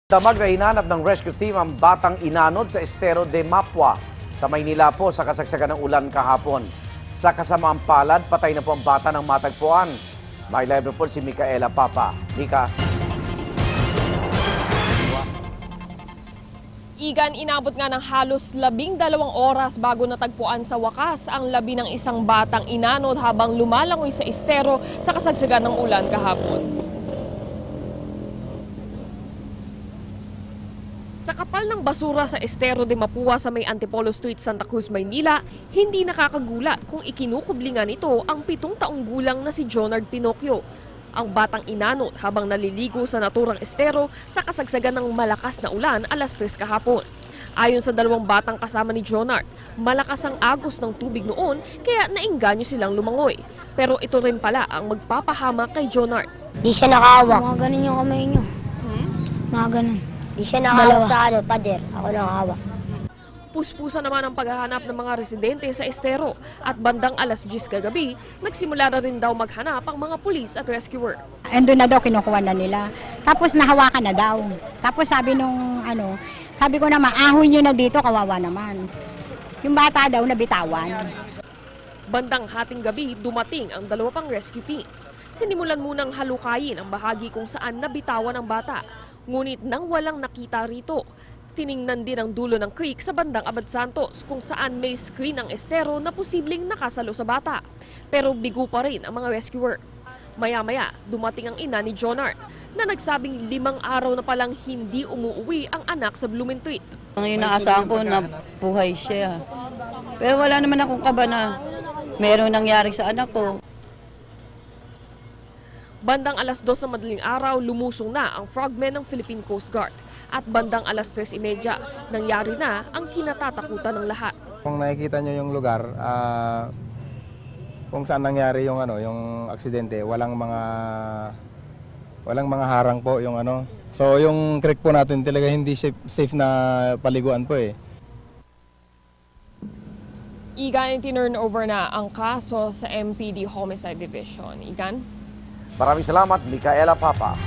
Damag na hinanap ng rescue team ang batang inanod sa Estero de Mapua. Sa Maynila po sa kasagsagan ng ulan kahapon. Sa kasamaang palad, patay na po ang bata ng matagpuan. May live report si Micaela Papa. Mika. Igan, inabot nga ng halos 12 oras bago natagpuan sa wakas ang labi ng isang batang inanod habang lumalangoy sa estero sa kasagsagan ng ulan kahapon. Sa kapal ng basura sa Estero de Mapua sa may Antipolo Street, Santa Cruz, Maynila, hindi nakakagulat kung ikinukublingan nito ang 7 taong gulang na si Jonard Pinocchio. Ang batang inanod habang naliligo sa naturang estero sa kasagsagan ng malakas na ulan alas 3 kahapon. Ayon sa 2 batang kasama ni Jonard, malakas ang agos ng tubig noon kaya nainganyo silang lumangoy. Pero ito rin pala ang magpapahama kay Jonard. Di siya nakahawak. Mga ganun yung kamay nyo. Mga ganun. Di siya nakahawak sa pader. Ako nakahawak. Puspusa naman ang paghahanap ng mga residente sa estero at bandang alas 10 kagabi, nagsimula na rin daw maghanap ang mga pulis at rescuer. Ando na daw, kinukuha na nila. Tapos nahawakan na daw. Tapos sabi nung sabi ko na maahon nyo na dito, kawawa naman. Yung bata daw nabitawan. Bandang hating gabi, dumating ang 2 pang rescue teams. Sinimulan munang halukayin ang bahagi kung saan nabitawan ang bata. Ngunit nang walang nakita rito, tiningnan din ang dulo ng creek sa bandang Abad Santos kung saan may screen ang estero na posibleng nakasalo sa bata. Pero bigo pa rin ang mga rescuer. Maya-maya, dumating ang ina ni Jonard na nagsabing 5 araw na palang hindi umuuwi ang anak sa Blumentritt. Ang inaasahan ko na buhay siya. Pero wala naman akong kaba na meron nangyari sa anak ko. Bandang alas 2 ng madaling araw, lumusong na ang frogmen ng Philippine Coast Guard. At bandang alas 3:30, nangyari na ang kinatatakutan ng lahat. Kung nakikita nyo yung lugar, kung saan nangyari yung yung aksidente, walang mga harang po yung So yung creek po natin talaga hindi safe na paliguan po eh. Igan, tinurn over na ang kaso sa MPD Homicide Division. Igan? Maraming salamat, Micaela Papa.